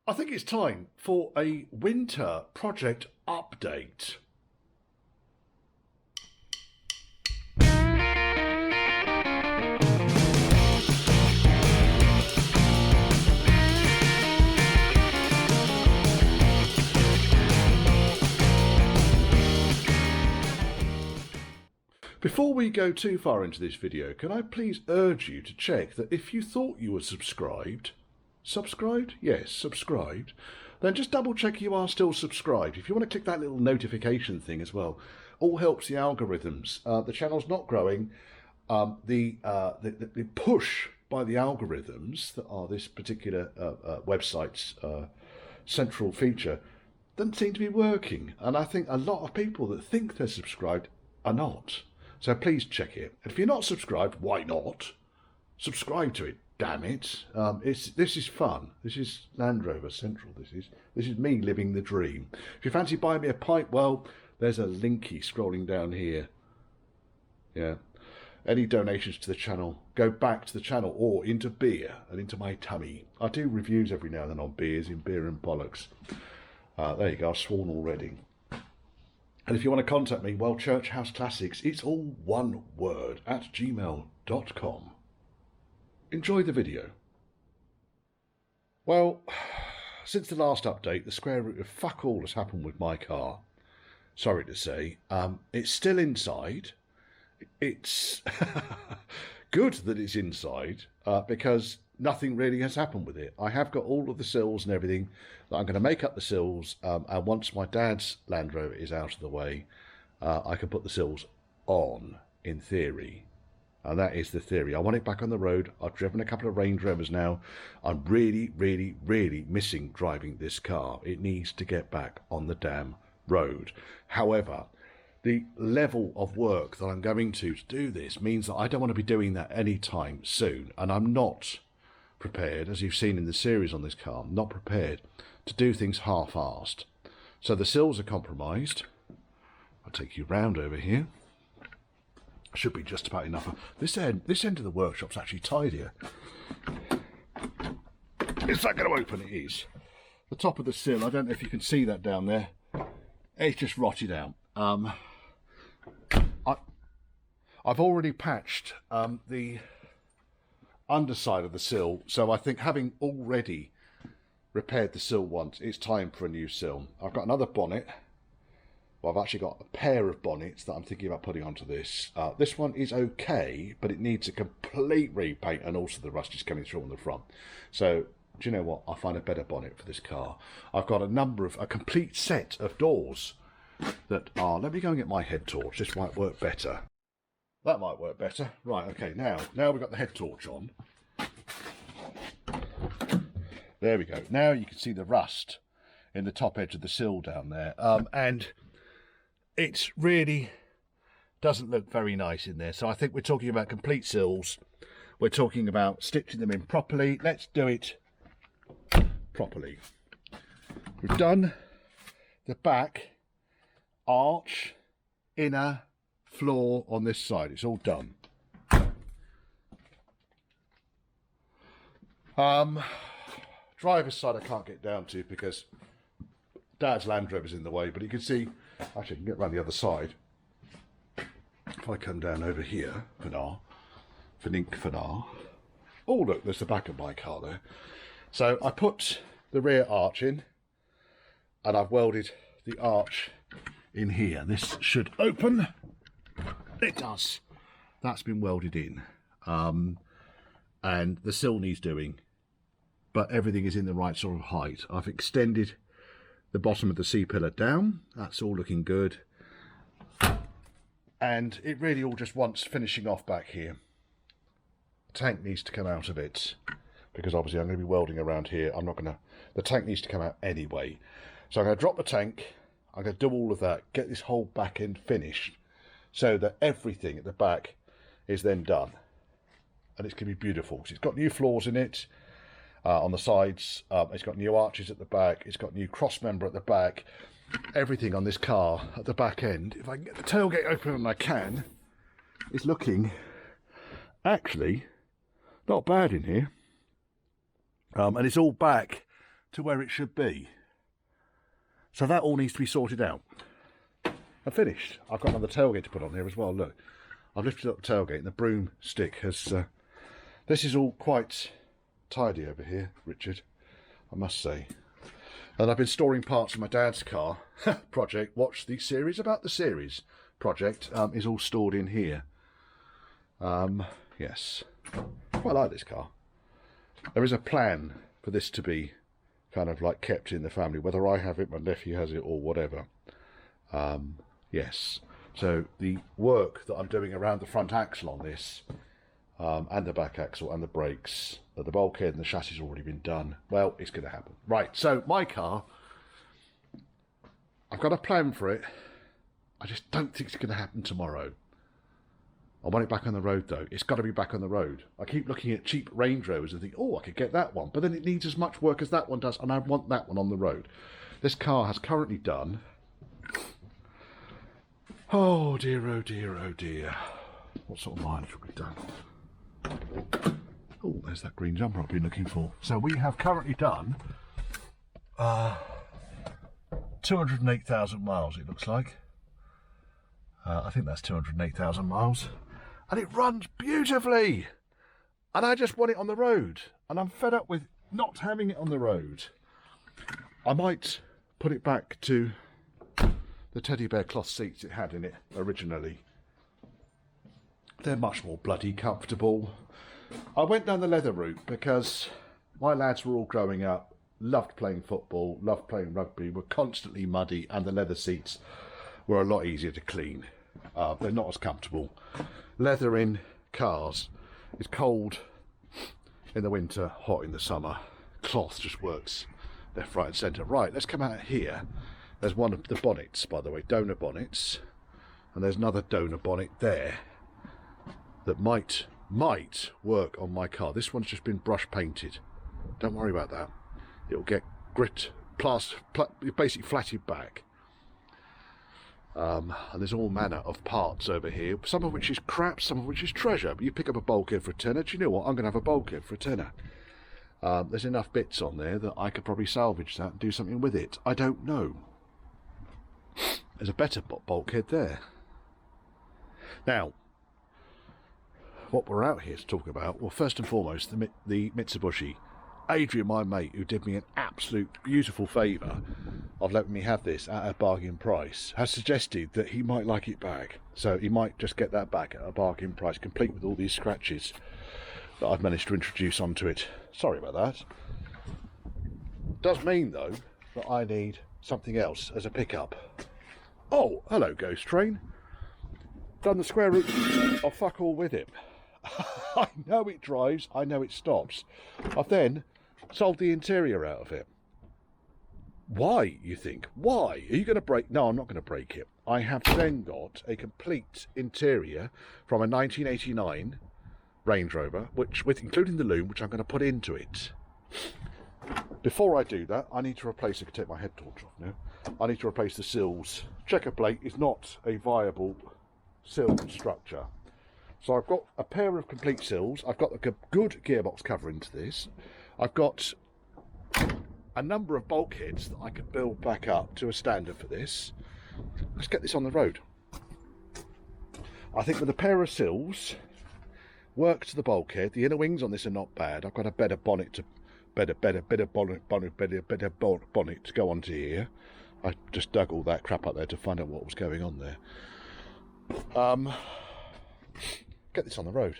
I think it's time for a winter project update. Before we go too far into this video, can I please urge you to check that if you thought you were subscribed, yes, subscribed, then just double check you are still subscribed. If you want to click that little notification thing as well, all helps the algorithms. The channel's not growing. The push by the algorithms that are this particular website's central feature doesn't seem to be working. And I think a lot of people that think they're subscribed are not. So please check it. And if you're not subscribed, why not? Subscribe to it, damn it. This is fun. This is Land Rover Central, this is me living the dream. If you fancy buying me a pipe, well, there's a linky scrolling down here. Yeah. Any donations to the channel go back to the channel or into beer and into my tummy. I do reviews every now and then on beers, in Beer and Bollocks. There you go, I've sworn already. And if you want to contact me, well, Church House Classics, it's all one word, at gmail.com. Enjoy the video. Well, since the last update, the square root of fuck all has happened with my car. Sorry to say. It's still inside. It's good that it's inside because nothing really has happened with it. I have got all of the sills and everything. I'm going to make up the sills, and once my dad's Land Rover is out of the way, I can put the sills on, in theory. And that is the theory. I want it back on the road. I've driven a couple of Range Rovers now. I'm really, really, really missing driving this car. It needs to get back on the damn road. However, the level of work that I'm going to do this means that I don't want to be doing that anytime soon. And I'm not prepared, as you've seen in the series on this car, I'm not prepared to do things half-arsed. So the sills are compromised. I'll take you round over here. Should be just about enough. This end of the workshop's actually tidier. Is that going to open? It is. The top of the sill, I don't know if you can see that down there. It's just rotted out. I've already patched the underside of the sill, so I think having already repaired the sill once, it's time for a new sill. I've got another bonnet. Well, I've actually got a pair of bonnets that I'm thinking about putting onto this. This one is okay, but it needs a complete repaint, and also the rust is coming through on the front. So, do you know what? I'll find a better bonnet for this car. I've got a complete set of doors that are... Let me go and get my head torch. This might work better. That might work better. Right, okay, now we've got the head torch on. There we go. Now you can see the rust in the top edge of the sill down there. And it really doesn't look very nice in there. So I think we're talking about complete sills. We're talking about stitching them in properly. Let's do it properly. We've done the back arch, inner floor on this side. It's all done. Driver's side I can't get down to because Dad's Land Rover's in the way, but you can see, actually I can get around the other side. If I come down over here, for now. Oh look, there's the back of my car there. So I put the rear arch in, and I've welded the arch in here. This should open. It does. That's been welded in. And the sill needs doing, but everything is in the right sort of height. I've extended the bottom of the C-pillar down. That's all looking good. And it really all just wants finishing off back here. The tank needs to come out a bit, because obviously I'm going to be welding around here. The tank needs to come out anyway. So I'm going to drop the tank. I'm going to do all of that, get this whole back end finished, so that everything at the back is then done. And it's going to be beautiful. It's got new floors in it on the sides. It's got new arches at the back. It's got new cross member at the back. Everything on this car at the back end, if I can get the tailgate open and I can, is looking actually not bad in here. And it's all back to where it should be. So that all needs to be sorted out. I'm finished. I've got another tailgate to put on there as well. Look, I've lifted up the tailgate and the broomstick has... this is all quite tidy over here, Richard, I must say. And I've been storing parts of my dad's car project. Watch the series about the series project is all stored in here. Yes, quite like this car. There is a plan for this to be kind of like kept in the family, whether I have it, my nephew has it, or whatever. Yes, so the work that I'm doing around the front axle on this, and the back axle and the brakes, the bulkhead and the chassis has already been done. Well, it's going to happen. Right, so my car, I've got a plan for it. I just don't think it's going to happen tomorrow. I want it back on the road, though. It's got to be back on the road. I keep looking at cheap Range Rovers and think, oh, I could get that one. But then it needs as much work as that one does, and I want that one on the road. This car has currently done... oh, dear, oh, dear, oh, dear. What sort of mileage have we done? Oh, there's that green jumper I've been looking for. So we have currently done 208,000 miles, it looks like. I think that's 208,000 miles. And it runs beautifully. And I just want it on the road. And I'm fed up with not having it on the road. I might put it back to the teddy bear cloth seats it had in it originally. They're much more bloody comfortable. I went down the leather route because my lads were all growing up, loved playing football, loved playing rugby, were constantly muddy, and the leather seats were a lot easier to clean. They're not as comfortable. Leather in cars is cold in the winter, hot in the summer. Cloth just works left, right and centre. Right, let's come out here. There's one of the bonnets, by the way, donor bonnets. And there's another donor bonnet there that might work on my car. This one's just been brush painted. Don't worry about that. It'll get grit, basically flatted back. And there's all manner of parts over here, some of which is crap, some of which is treasure. But you pick up a bulkhead for a tenner. Do you know what? I'm going to have a bulkhead for a tenner. There's enough bits on there that I could probably salvage that and do something with it. I don't know. There's a better bulkhead there. Now, what we're out here to talk about, well, first and foremost, the Mitsubishi. Adrian, my mate, who did me an absolute beautiful favour of letting me have this at a bargain price, has suggested that he might like it back. So he might just get that back at a bargain price, complete with all these scratches that I've managed to introduce onto it. Sorry about that. Does mean, though, that I need something else as a pickup. Oh, hello, Ghost Train. Done the square root of fuck all with it. I know it drives, I know it stops. I've then sold the interior out of it. Why, you think? Why? Are you going to break? No, I'm not going to break it. I have then got a complete interior from a 1989 Range Rover, including the loom, which I'm going to put into it. Before I do that, I need to replace, I can take my head torch off now, I need to replace the sills. Checker plate is not a viable sill structure. So I've got a pair of complete sills, I've got a good gearbox cover into this, I've got a number of bulkheads that I could build back up to a standard for this. Let's get this on the road. I think with a pair of sills, work to the bulkhead, the inner wings on this are not bad, I've got a better bonnet to better bonnet to go onto here. I just dug all that crap up there to find out what was going on there. Get this on the road.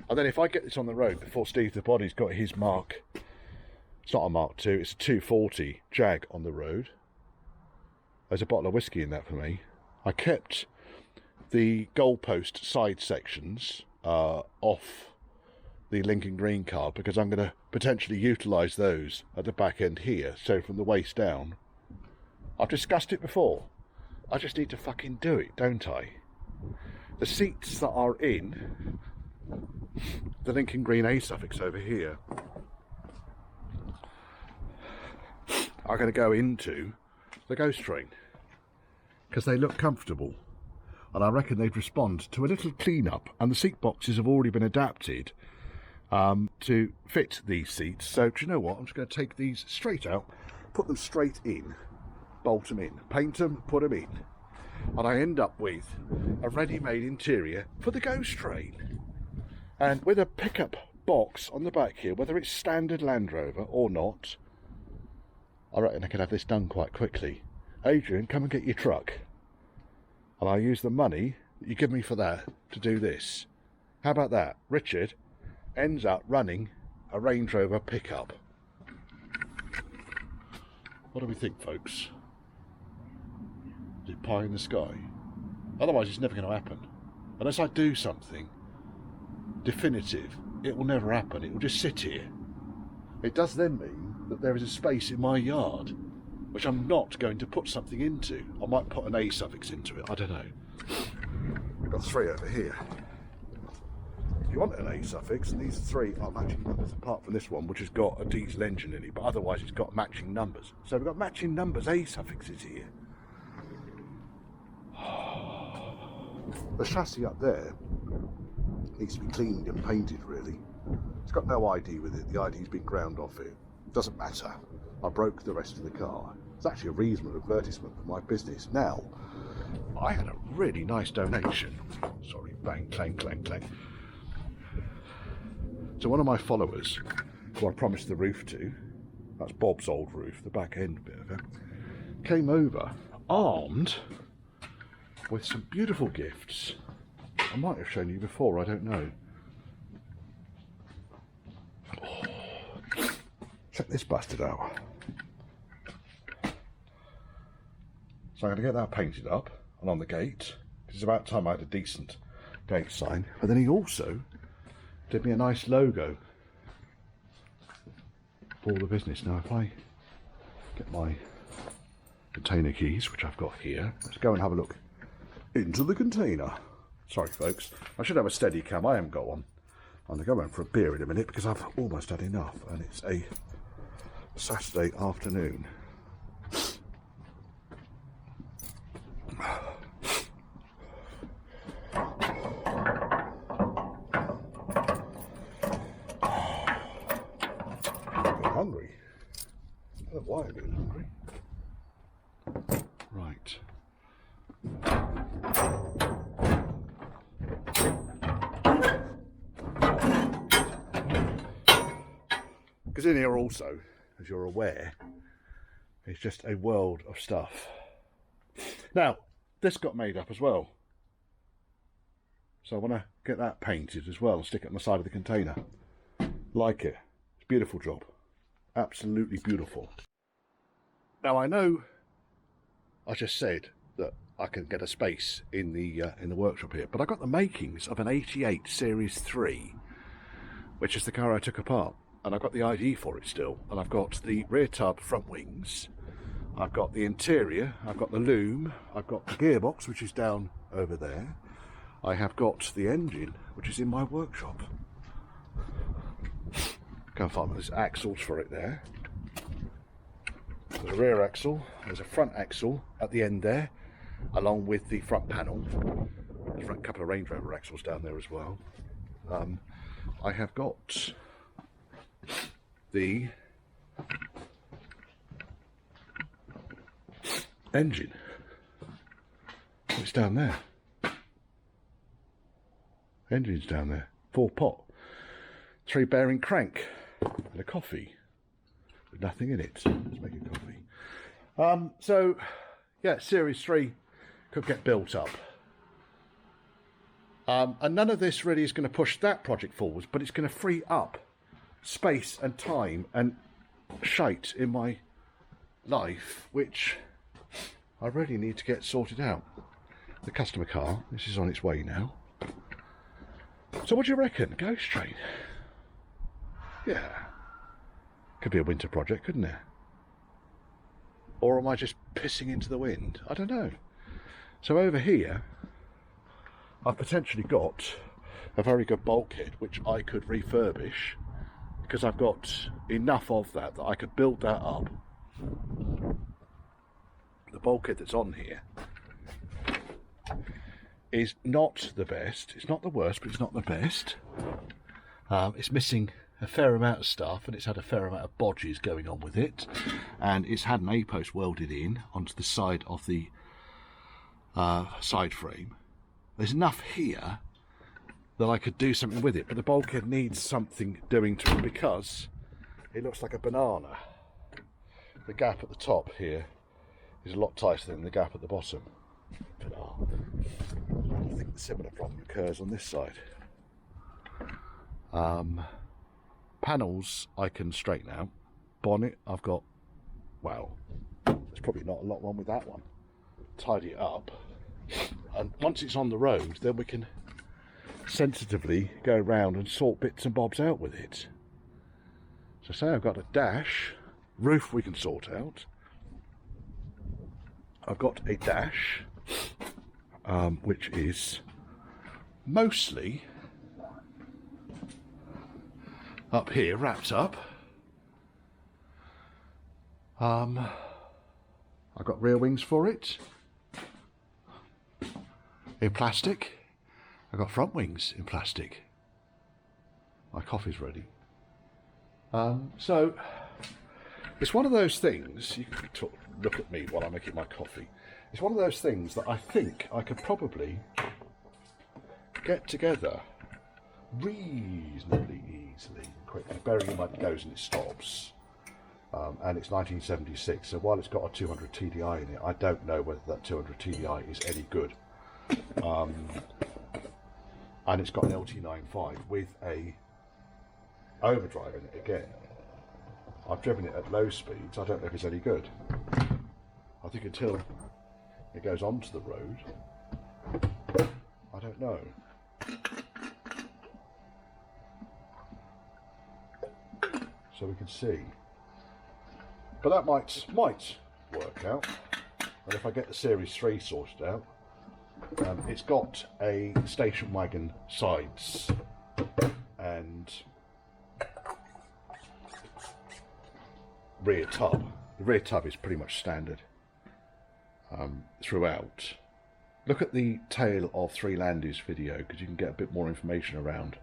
And then if I get this on the road before Steve the Body's got his Mark, it's not a Mark II, it's a 240 Jag on the road. There's a bottle of whiskey in that for me. I kept the goalpost side sections off the Lincoln Green car because I'm going to potentially utilise those at the back end here. So from the waist down, I've discussed it before. I just need to fucking do it, don't I? The seats that are in the Lincoln Green a-suffix over here are going to go into the Ghost Train because they look comfortable and I reckon they'd respond to a little clean up, and the seat boxes have already been adapted to fit these seats. So do you know what? I'm just going to take these straight out, put them straight in, bolt them in, paint them, put them in, and I end up with a ready-made interior for the ghost train. And with a pickup box on the back here, whether it's standard Land Rover or not, I reckon I could have this done quite quickly. Adrian, come and get your truck, and I'll use the money that you give me for that to do this. How about that? Richard ends up running a Range Rover pickup. What do we think, folks? Is it pie in the sky? Otherwise it's never going to happen. Unless I do something definitive, it will never happen. It will just sit here. It does then mean that there is a space in my yard which I'm not going to put something into. I might put an a-suffix into it, I don't know. We've got 3 over here. If you want an a-suffix, and these 3 are matching numbers, apart from this one which has got a diesel engine in it, but otherwise it's got matching numbers. So we've got matching numbers a-suffixes here. The chassis up there needs to be cleaned and painted, really. It's got no ID with it. The ID's been ground off it. Doesn't matter. I broke the rest of the car. It's actually a reasonable advertisement for my business. Now, I had a really nice donation. Sorry, bang, clang, clang, clang. So one of my followers, who I promised the roof to, that's Bob's old roof, the back end bit of it, came over armed with some beautiful gifts. I might have shown you before, I don't know. Oh, check this bastard out. So I'm going to get that painted up and on the gate. It's about time I had a decent gate sign. But then he also did me a nice logo for the business. Now if I get my container keys, which I've got here, let's go and have a look into the container. Sorry folks, I should have a steady cam. I haven't got one. I'm going to go out for a beer in a minute because I've almost had enough, and it's a Saturday afternoon. I'm hungry. I don't know why I'm getting hungry. Right. Because in here also, as you're aware, it's just a world of stuff. Now, this got made up as well. So I want to get that painted as well and stick it on the side of the container. Like it. It's a beautiful job. Absolutely beautiful. Now I know I just said that I can get a space in the workshop here, but I got the makings of an 88 Series 3, which is the car I took apart. And I've got the ID for it still, and I've got the rear tub front wings, I've got the interior, I've got the loom, I've got the gearbox, which is down over there, I have got the engine, which is in my workshop. Can't find there's axles for it there. There's a rear axle, there's a front axle at the end there, along with the front panel. There's a couple of Range Rover axles down there as well. I have got the engine. It's down there. Engine's down there. 4-pot. 3-bearing crank. And a coffee. With nothing in it. Let's make a coffee. So, yeah, Series 3 could get built up. And none of this really is going to push that project forwards, but it's going to free up space and time and shite in my life, which I really need to get sorted out. The customer car, this is on its way now. So what do you reckon? Ghost train? Yeah. Could be a winter project, couldn't it? Or am I just pissing into the wind? I don't know. So over here, I've potentially got a very good bulkhead, which I could refurbish, because I've got enough of that I could build that up. The bulkhead that's on here is not the best. It's not the worst, but it's not the best. It's missing a fair amount of stuff, and it's had a fair amount of bodges going on with it, and it's had an A-post welded in onto the side of the side frame. There's enough here that I could do something with it, but the bulkhead needs something doing to it because it looks like a banana. The gap at the top here is a lot tighter than the gap at the bottom. But I think the similar problem occurs on this side. Panels I can straighten out. Bonnet I've got, well, there's probably not a lot wrong with that one. Tidy it up, and once it's on the road, then we can sensitively go around and sort bits and bobs out with it. So say I've got a dash, roof we can sort out. I've got a dash, which is mostly up here, wrapped up. I've got rear wings for it in plastic. I've got front wings in plastic. My coffee's ready. So it's one of those things, you can look at me while I'm making my coffee. It's one of those things that I think I could probably get together reasonably easily and quickly, bearing in mind it goes and it stops. And it's 1976, so while it's got a 200 TDI in it, I don't know whether that 200 TDI is any good. And it's got an LT95 with a overdrive in it again. I've driven it at low speeds, I don't know if it's any good. I think until it goes onto the road, I don't know. So we can see. But that might work out. And if I get the Series 3 sorted out, it's got a station wagon sides and rear tub. The rear tub is pretty much standard throughout. Look at the Tale of Three Landys video because you can get a bit more information around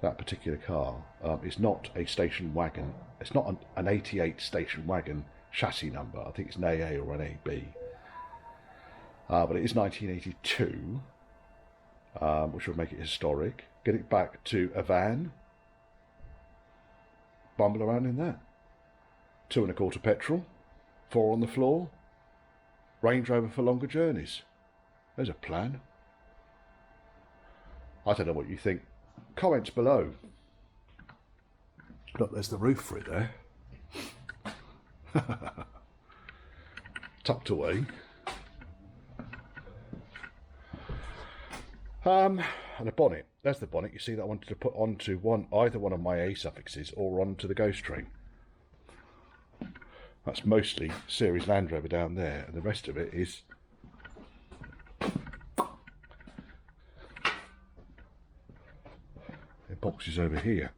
that particular car. It's not a station wagon. It's not an 88 station wagon chassis number. I think it's an AA or an AB. But it is 1982, which would make it historic. Get it back to a van. Bumble around in that. 2 1/4 petrol. 4 on the floor. Range Rover for longer journeys. There's a plan. I don't know what you think. Comments below. Look, there's the roof for it there. Tucked away. And a bonnet. There's the bonnet. You see that I wanted to put onto either one of my a-suffixes or onto the ghost train. That's mostly Series Land Rover down there, and the rest of it is in boxes over here.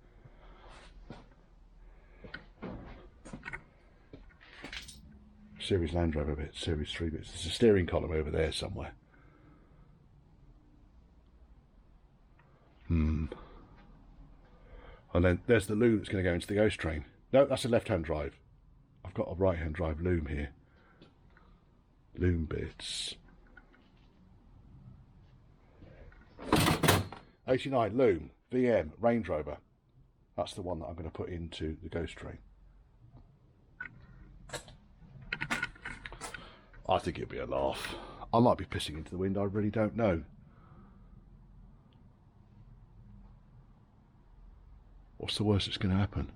Series Land Rover bits, Series 3 bits. There's a steering column over there somewhere. And then there's the loom that's going to go into the ghost train. No, that's a left-hand drive. I've got a right-hand drive loom here. Loom bits. 89 loom, VM, Range Rover. That's the one that I'm going to put into the ghost train. I think it'll be a laugh. I might be pissing into the wind, I really don't know. What's the worst that's going to happen?